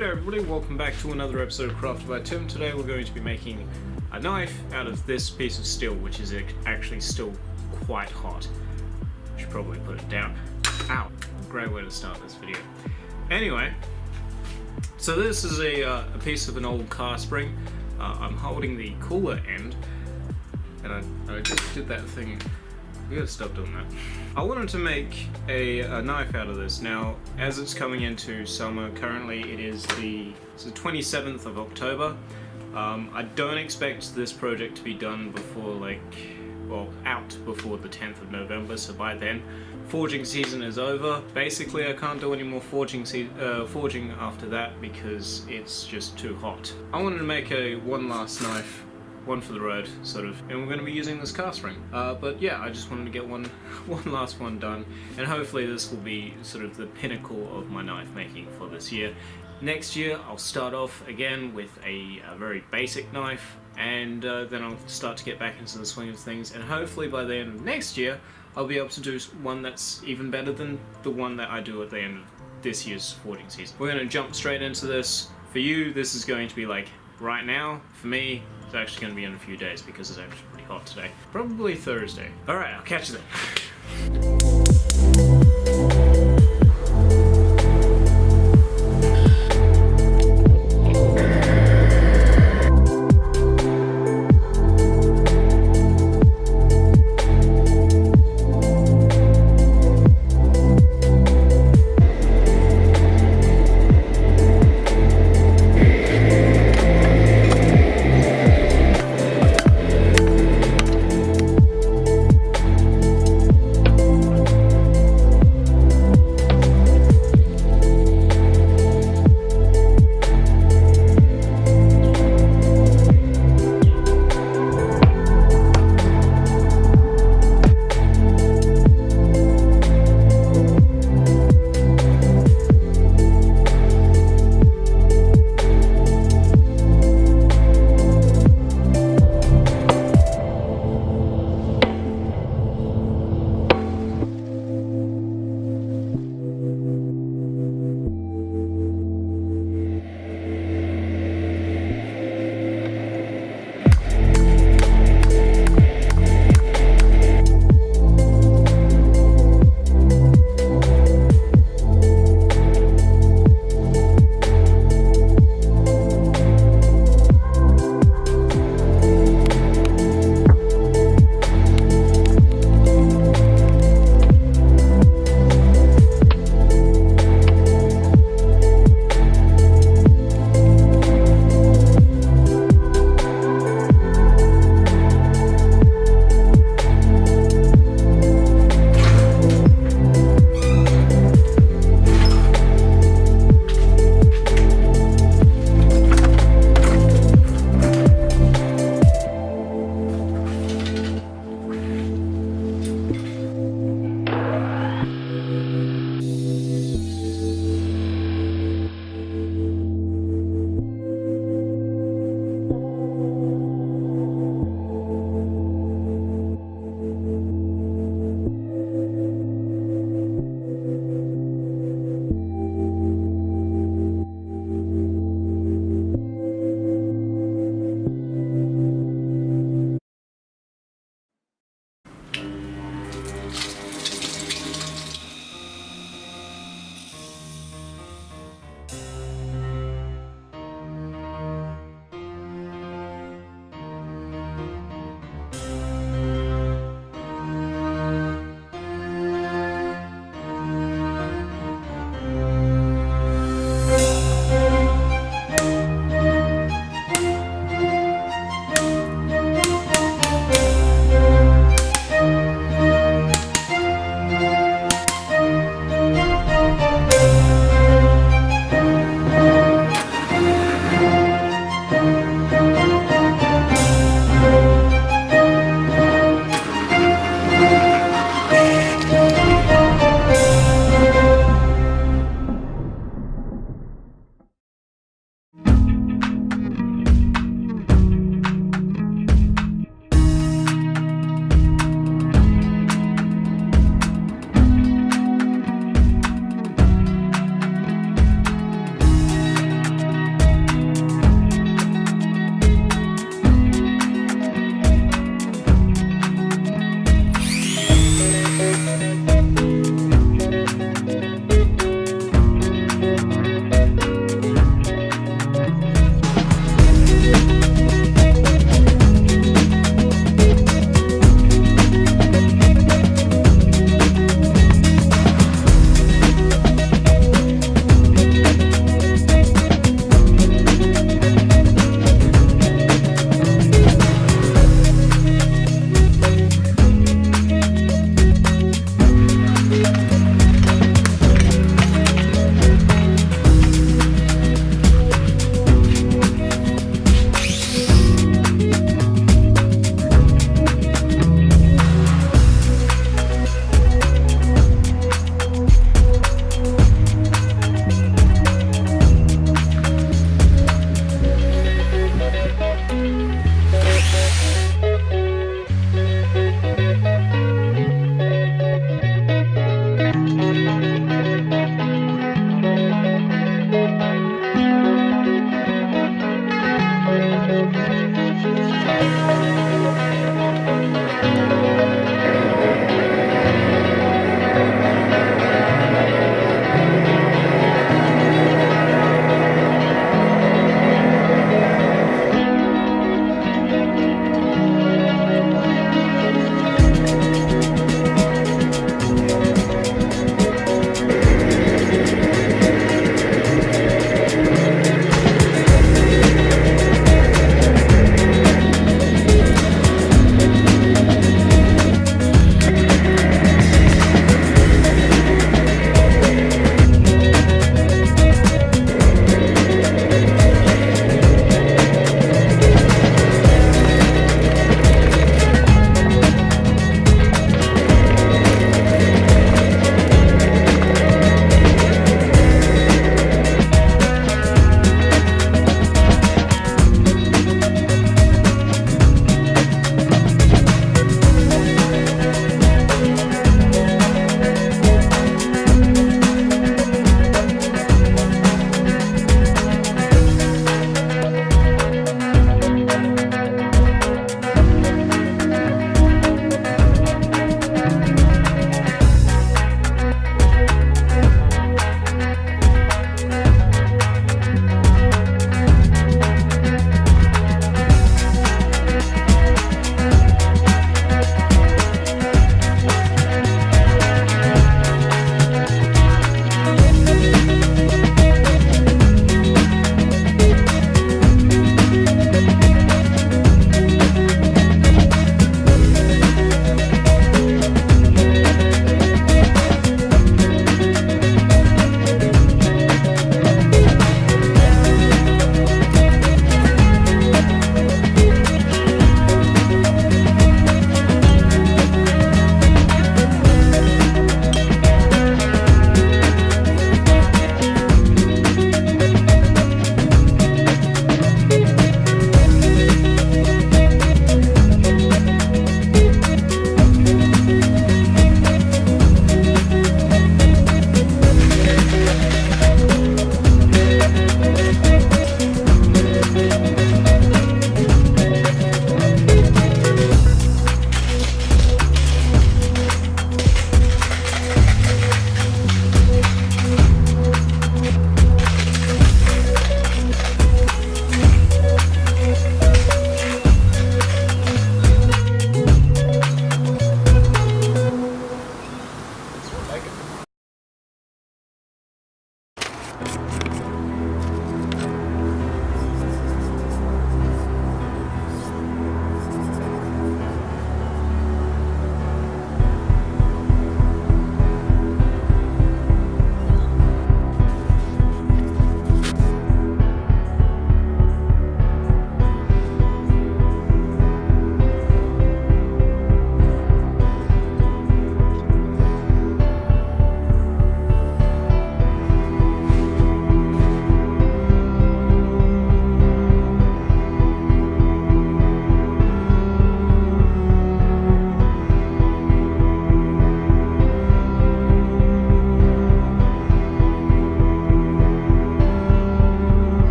G'day everybody, welcome back to another episode of Crafted by Tim. Today we're going to be making a knife out of this piece of steel, which is actually still quite hot. I should probably put it down. Ow, great way to start this video. Anyway, so this is a piece of an old car spring. I'm holding the cooler end, and I just did that thing. We gotta stop doing that. I wanted to make a knife out of this. Now, as it's coming into summer, currently it is the 27th of October. I don't expect this project to be done before out before the 10th of November, so by then forging season is over. Basically, I can't do any more forging after that because it's just too hot. I wanted to make one last knife, one for the road, sort of, and we're going to be using this cast ring. But yeah, I just wanted to get one last one done, and hopefully this will be sort of the pinnacle of my knife making for this year. Next year, I'll start off again with a very basic knife, and then I'll start to get back into the swing of things, and hopefully by the end of next year, I'll be able to do one that's even better than the one that I do at the end of this year's forging season. We're going to jump straight into this. For you, this is going to be like right now. For me, it's actually going to be in a few days because it's actually pretty hot today. Probably Thursday. Alright, I'll catch you then.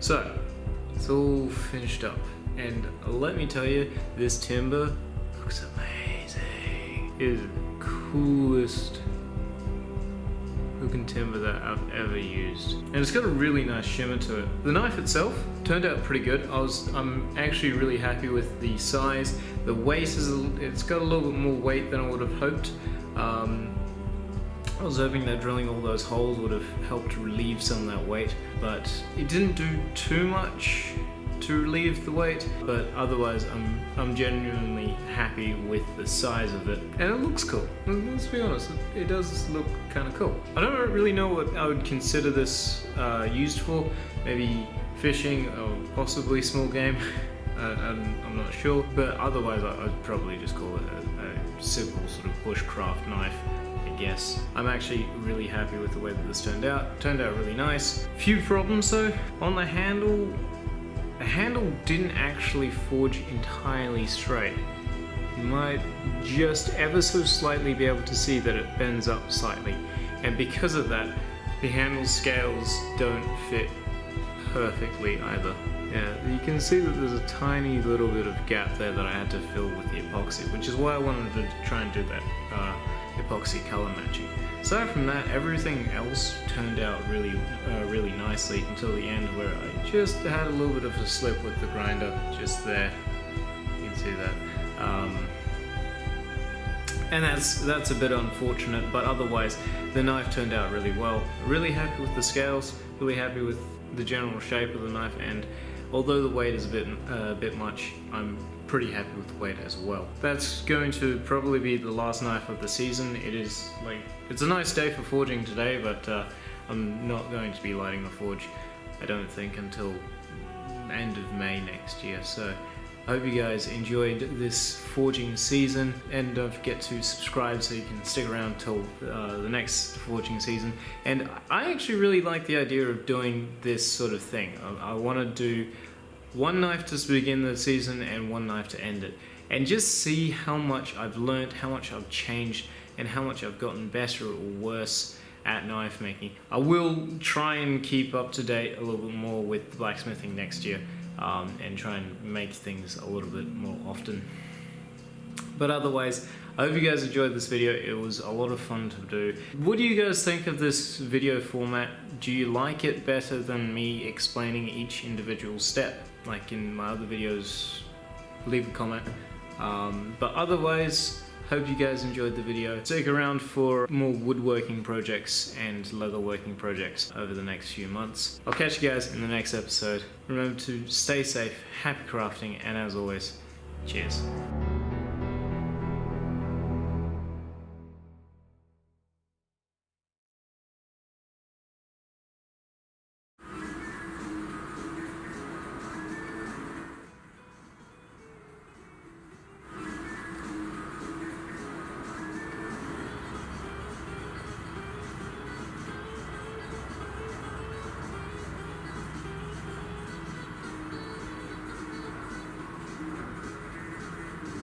So, it's all finished up, and let me tell you, this timber looks amazing. It is the coolest looking timber that I've ever used, and it's got a really nice shimmer to it. The knife itself turned out pretty good. I'm actually really happy with the size. The weight it's got a little bit more weight than I would have hoped. I was hoping that drilling all those holes would have helped relieve some of that weight, but it didn't do too much to relieve the weight. But otherwise, I'm genuinely happy with the size of it, and it looks cool. Let's be honest, it does look kind of cool. I don't really know what I would consider this used for. Maybe fishing or possibly small game. I'm not sure, but otherwise I'd probably just call it a simple sort of bushcraft knife, I guess. I'm actually really happy with the way that this turned out. It turned out really nice. Few problems though. On the handle didn't actually forge entirely straight. You might just ever so slightly be able to see that it bends up slightly, and because of that, the handle scales don't fit perfectly either. Yeah, you can see that there's a tiny little bit of gap there that I had to fill with the epoxy, which is why I wanted to try and do that epoxy color matching. Aside from that, everything else turned out really nicely until the end, where I just had a little bit of a slip with the grinder just there. You can see that. And that's a bit unfortunate, but otherwise the knife turned out really well. Really happy with the scales, really happy with the general shape of the knife, and although the weight is a bit much, I'm pretty happy with the weight as well. That's going to probably be the last knife of the season. It's a nice day for forging today, but I'm not going to be lighting the forge, I don't think, until end of May next year. So I hope you guys enjoyed this forging season, and don't forget to subscribe so you can stick around till the next forging season. And I actually really like the idea of doing this sort of thing. I want to do one knife to begin the season and one knife to end it, and just see how much I've learned, how much I've changed, and how much I've gotten better or worse at knife making. I will try and keep up to date a little bit more with blacksmithing next year, and try and make things a little bit more often. But otherwise, I hope you guys enjoyed this video. It was a lot of fun to do. What do you guys think of this video format? Do you like it better than me explaining each individual step, like in my other videos? Leave a comment. But otherwise, hope you guys enjoyed the video. Stick around for more woodworking projects and leatherworking projects over the next few months. I'll catch you guys in the next episode. Remember to stay safe, happy crafting, and as always, cheers.